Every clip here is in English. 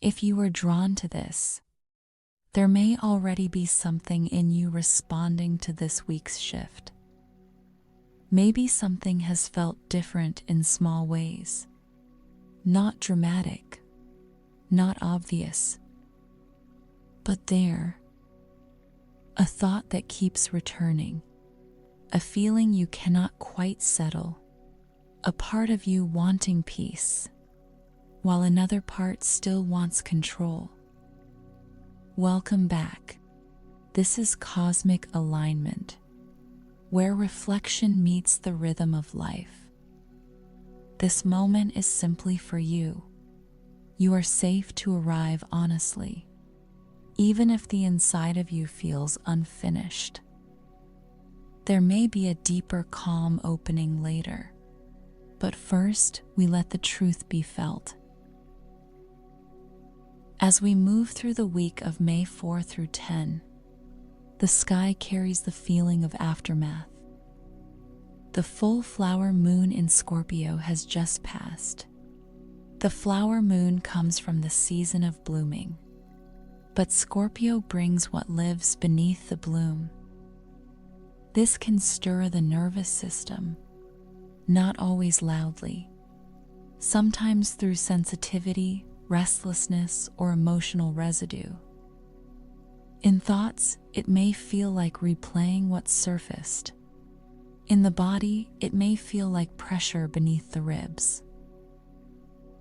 If you are drawn to this, there may already be something in you responding to this week's shift. Maybe something has felt different in small ways, not dramatic, not obvious, but there, a thought that keeps returning, a feeling you cannot quite settle, a part of you wanting peace, while another part still wants control. Welcome back. This is Cosmic Alignment, where reflection meets the rhythm of life. This moment is simply for you. You are safe to arrive honestly, even if the inside of you feels unfinished. There may be a deeper calm opening later, but first we let the truth be felt. As we move through the week of May 4 through 10, the sky carries the feeling of aftermath. The full flower moon in Scorpio has just passed. The flower moon comes from the season of blooming, but Scorpio brings what lives beneath the bloom. This can stir the nervous system, not always loudly, sometimes through sensitivity, restlessness, or emotional residue. In thoughts, it may feel like replaying what surfaced. In the body, it may feel like pressure beneath the ribs.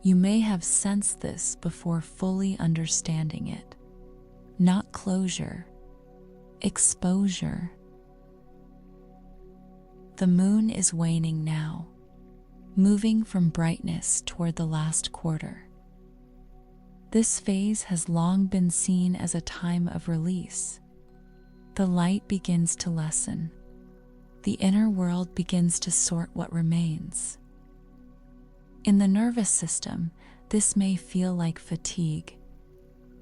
You may have sensed this before fully understanding it. Not closure, exposure. The moon is waning now, moving from brightness toward the last quarter. This phase has long been seen as a time of release. The light begins to lessen. The inner world begins to sort what remains. In the nervous system, this may feel like fatigue.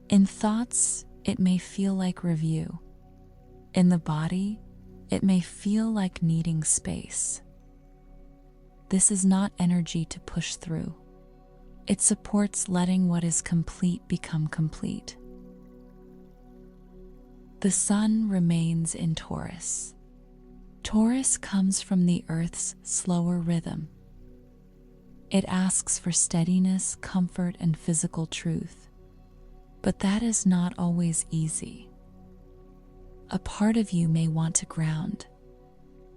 In thoughts, it may feel like review. In the body, it may feel like needing space. This is not energy to push through. It supports letting what is complete become complete. The sun remains in Taurus. Taurus comes from the Earth's slower rhythm. It asks for steadiness, comfort, and physical truth. But that is not always easy. A part of you may want to ground.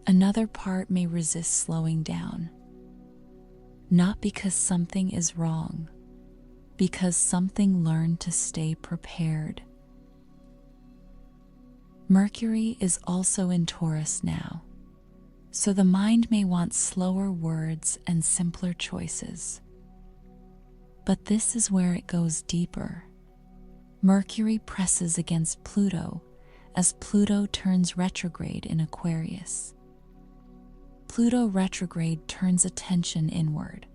Another part may resist slowing down. Not because something is wrong, because something learned to stay prepared. Mercury is also in Taurus now, so the mind may want slower words and simpler choices. But this is where it goes deeper. Mercury presses against Pluto as Pluto turns retrograde in Aquarius. Pluto retrograde turns attention inward,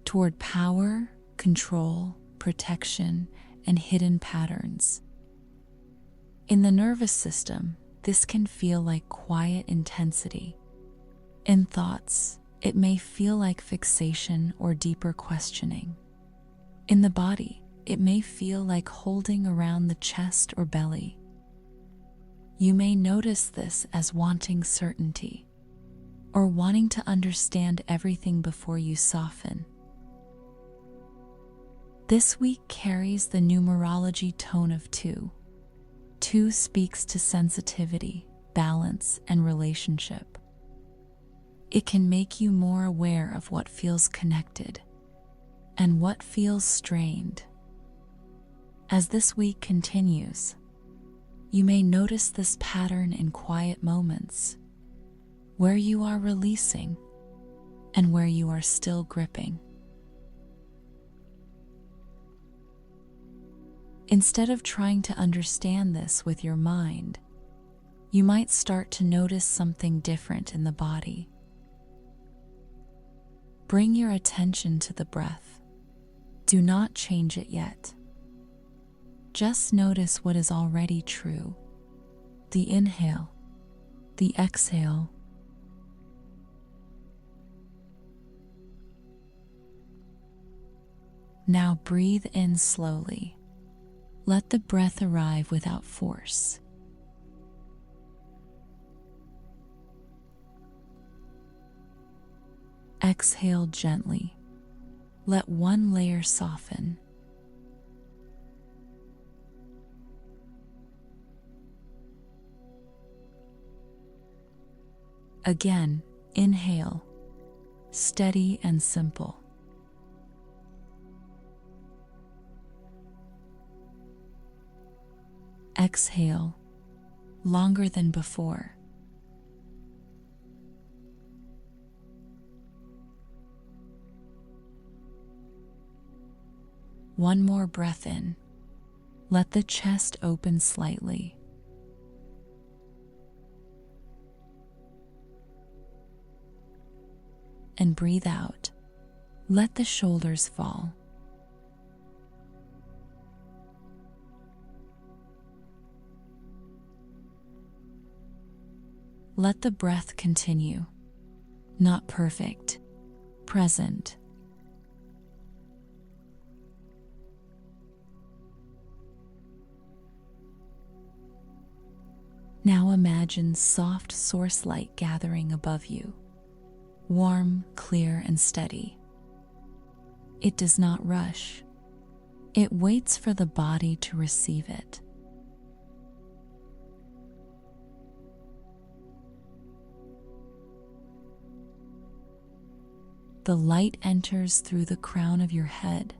toward power, control, protection, and hidden patterns. In the nervous system, this can feel like quiet intensity. In thoughts, it may feel like fixation or deeper questioning. In the body, it may feel like holding around the chest or belly. You may notice this as wanting certainty, or wanting to understand everything before you soften. This week carries the numerology tone of 2. 2 speaks to sensitivity, balance, and relationship. It can make you more aware of what feels connected and what feels strained. As this week continues, you may notice this pattern in quiet moments, where you are releasing and where you are still gripping. Instead of trying to understand this with your mind, you might start to notice something different in the body. Bring your attention to the breath. Do not change it yet. Just notice what is already true. The inhale, the exhale. Now breathe in slowly. Let the breath arrive without force. Exhale gently. Let one layer soften. Again, inhale, steady and simple. Exhale, longer than before. One more breath in. Let the chest open slightly. And breathe out. Let the shoulders fall. Let the breath continue. Not perfect, present. Now imagine soft source light gathering above you. Warm, clear, and steady. It does not rush. It waits for the body to receive it. The light enters through the crown of your head.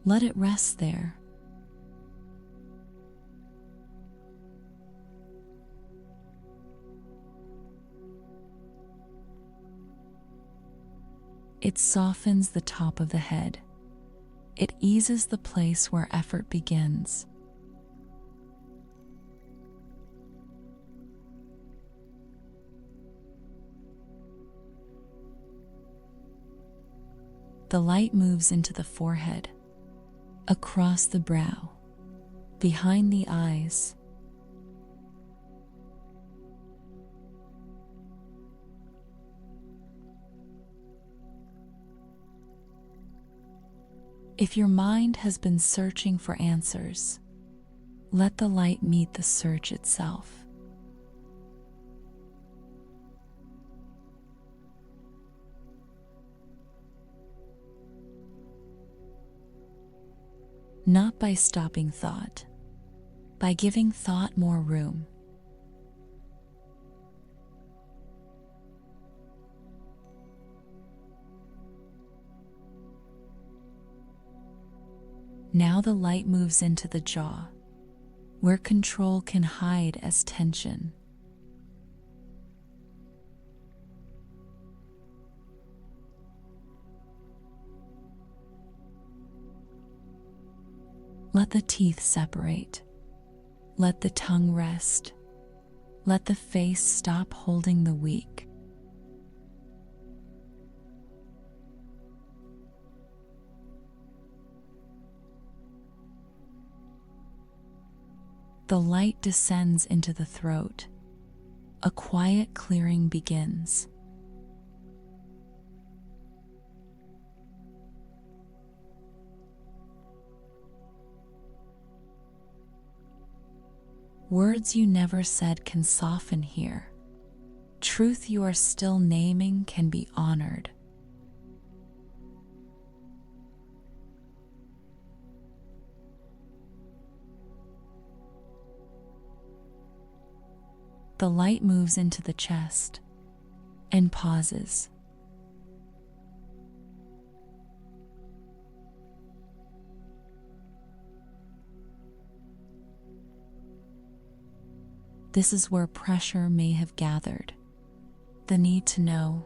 Let it rest there. It softens the top of the head. It eases the place where effort begins. The light moves into the forehead, across the brow, behind the eyes. If your mind has been searching for answers, let the light meet the search itself. Not by stopping thought, by giving thought more room. Now the light moves into the jaw, where control can hide as tension. Let the teeth separate. Let the tongue rest. Let the face stop holding the weak. The light descends into the throat. A quiet clearing begins. Words you never said can soften here. Truth you are still naming can be honored. The light moves into the chest and pauses. This is where pressure may have gathered. The need to know,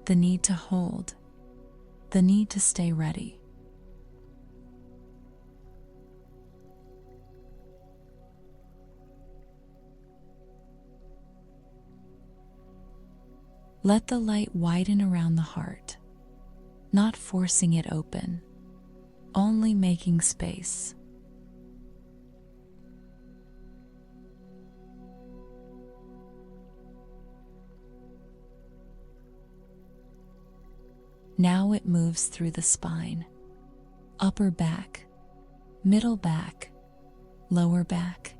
the need to hold, the need to stay ready. Let the light widen around the heart, not forcing it open, only making space. Now it moves through the spine, upper back, middle back, lower back.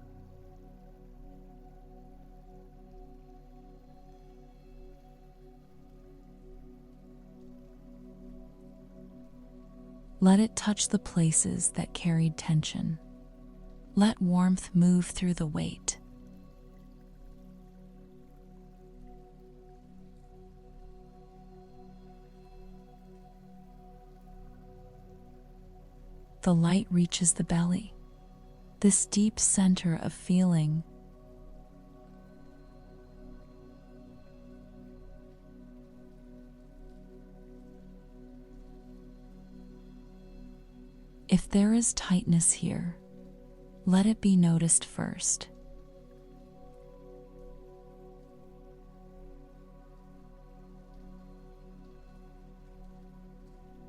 Let it touch the places that carried tension. Let warmth move through the weight. The light reaches the belly, this deep center of feeling. If there is tightness here, let it be noticed first.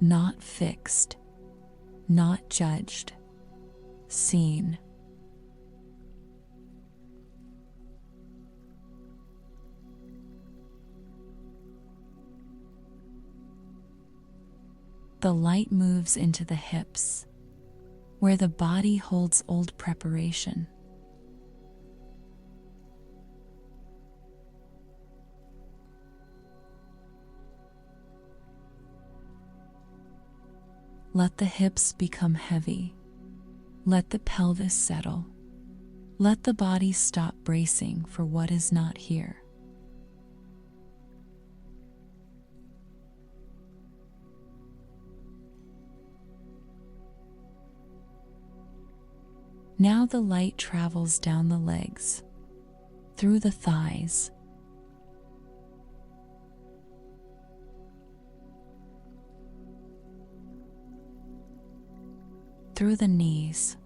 Not fixed, not judged, seen. The light moves into the hips, where the body holds old preparation. Let the hips become heavy. Let the pelvis settle. Let the body stop bracing for what is not here. Now the light travels down the legs, through the thighs, through the knees,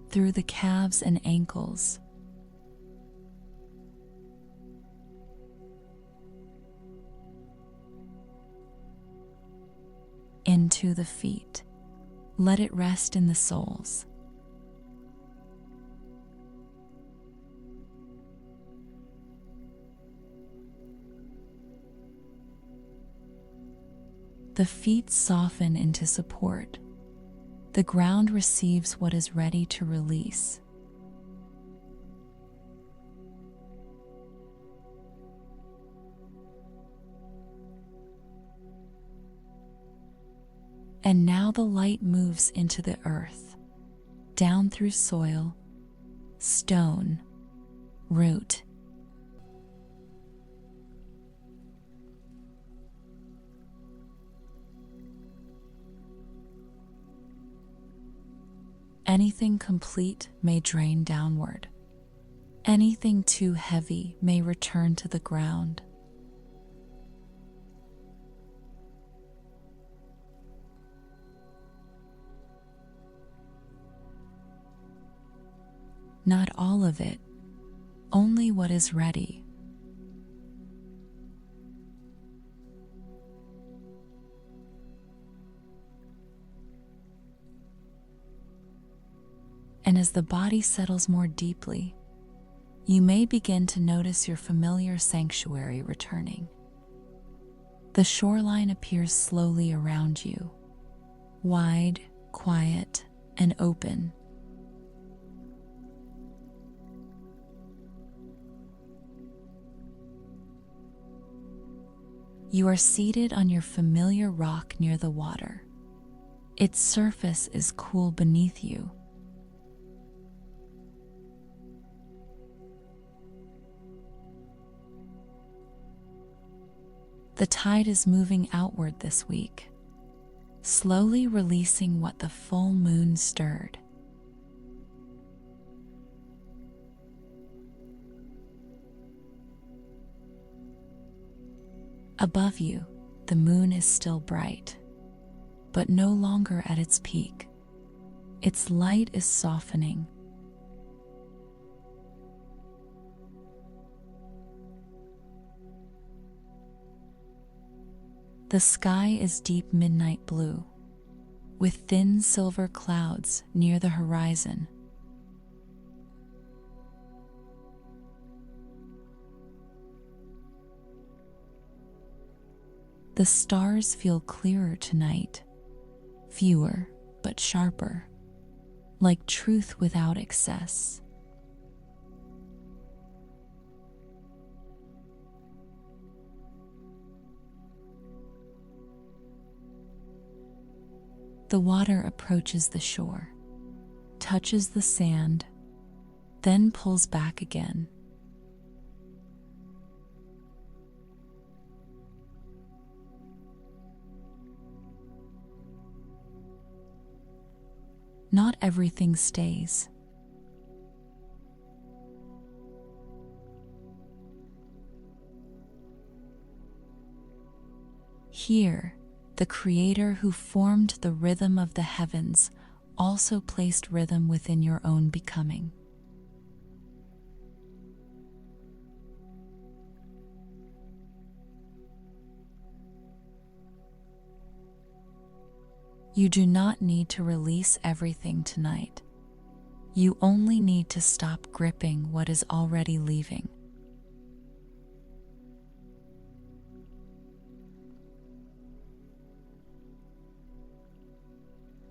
through the calves and ankles, into the feet. Let it rest in the soles. The feet soften into support. The ground receives what is ready to release. And now the light moves into the earth, down through soil, stone, root. Anything complete may drain downward. Anything too heavy may return to the ground. Not all of it, only what is ready. And as the body settles more deeply, you may begin to notice your familiar sanctuary returning. The shoreline appears slowly around you, wide, quiet, and open. You are seated on your familiar rock near the water. Its surface is cool beneath you. The tide is moving outward this week, slowly releasing what the full moon stirred. Above you, the moon is still bright, but no longer at its peak. Its light is softening. The sky is deep midnight blue, with thin silver clouds near the horizon. The stars feel clearer tonight, fewer but sharper, like truth without excess. The water approaches the shore, touches the sand, then pulls back again. Not everything stays. Here, the Creator who formed the rhythm of the heavens also placed rhythm within your own becoming. You do not need to release everything tonight. You only need to stop gripping what is already leaving.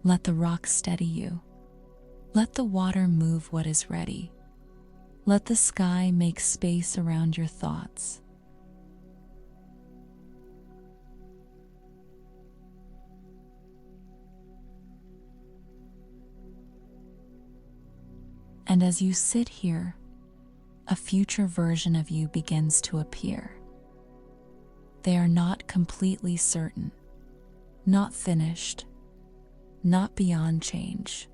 Let the rock steady you. Let the water move what is ready. Let the sky make space around your thoughts. And as you sit here, a future version of you begins to appear. They are not completely certain, not finished, not beyond change.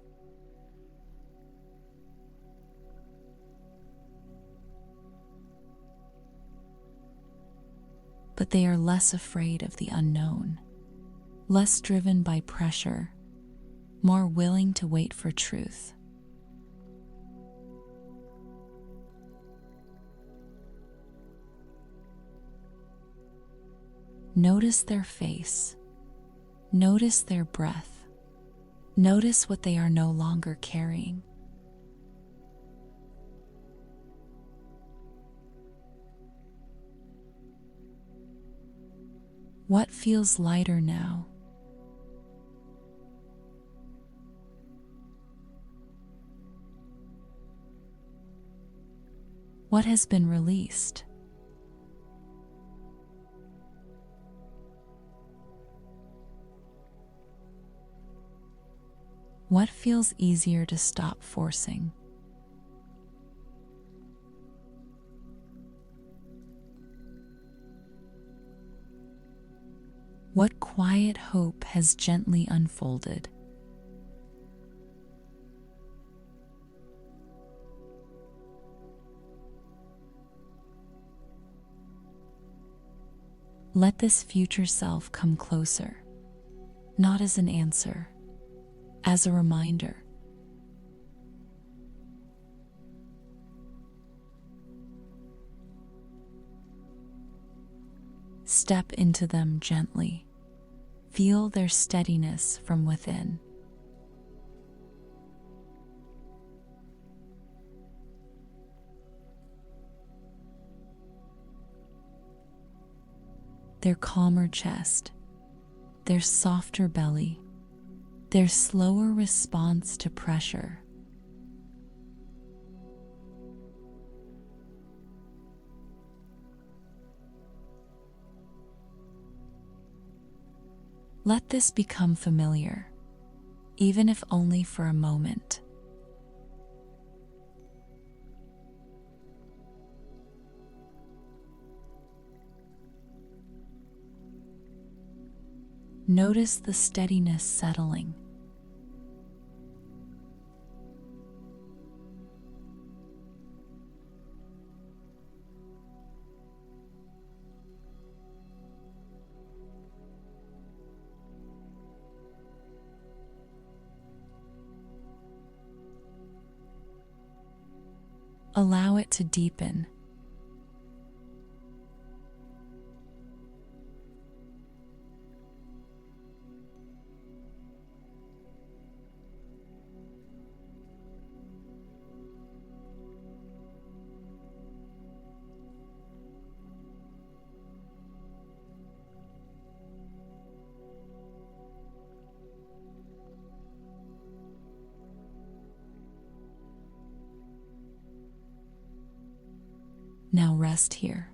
But they are less afraid of the unknown, less driven by pressure, more willing to wait for truth. Notice their face. Notice their breath. Notice what they are no longer carrying. What feels lighter now? What has been released? What feels easier to stop forcing? What quiet hope has gently unfolded? Let this future self come closer, not as an answer, as a reminder. Step into them gently. Feel their steadiness from within. Their calmer chest, their softer belly, their slower response to pressure. Let this become familiar, even if only for a moment. Notice the steadiness settling. Allow it to deepen. Now rest here.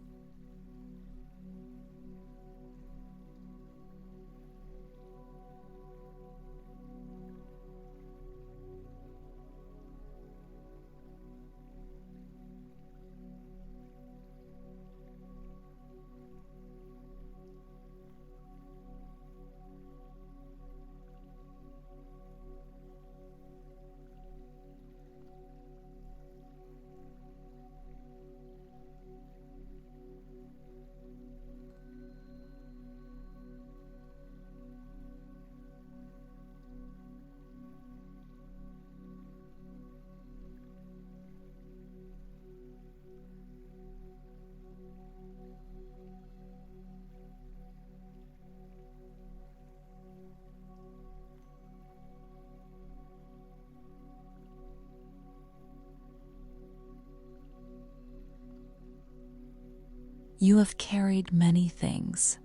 You have carried many things,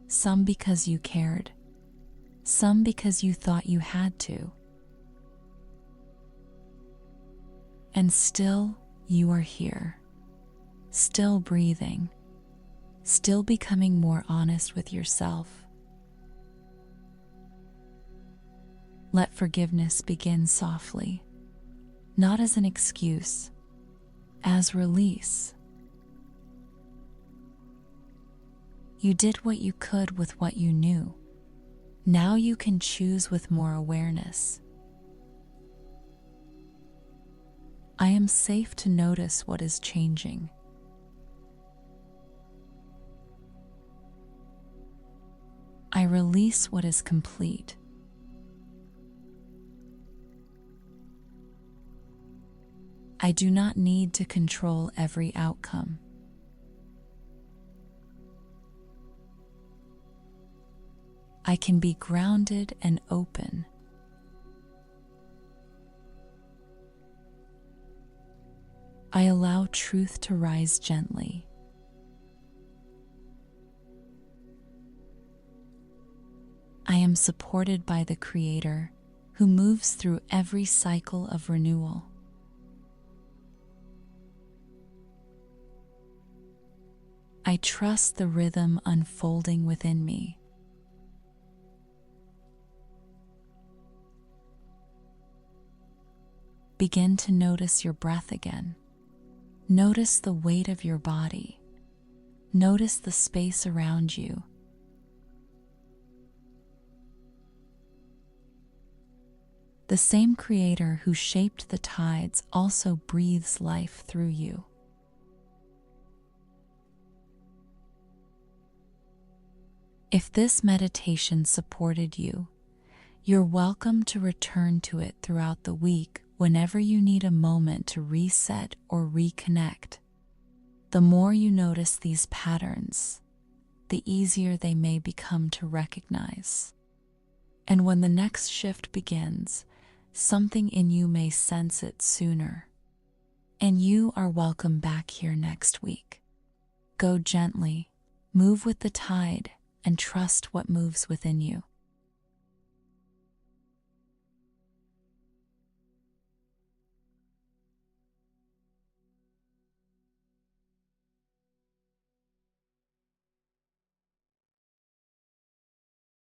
some because you cared, some because you thought you had to. And still, you are here, still breathing, still becoming more honest with yourself. Let forgiveness begin softly, not as an excuse, as release. You did what you could with what you knew. Now you can choose with more awareness. I am safe to notice what is changing. I release what is complete. I do not need to control every outcome. I can be grounded and open. I allow truth to rise gently. I am supported by the Creator who moves through every cycle of renewal. I trust the rhythm unfolding within me. Begin to notice your breath again. Notice the weight of your body. Notice the space around you. The same Creator who shaped the tides also breathes life through you. If this meditation supported you, you're welcome to return to it throughout the week whenever you need a moment to reset or reconnect. The more you notice these patterns, the easier they may become to recognize. And when the next shift begins, something in you may sense it sooner. And you are welcome back here next week. Go gently, move with the tide, and trust what moves within you.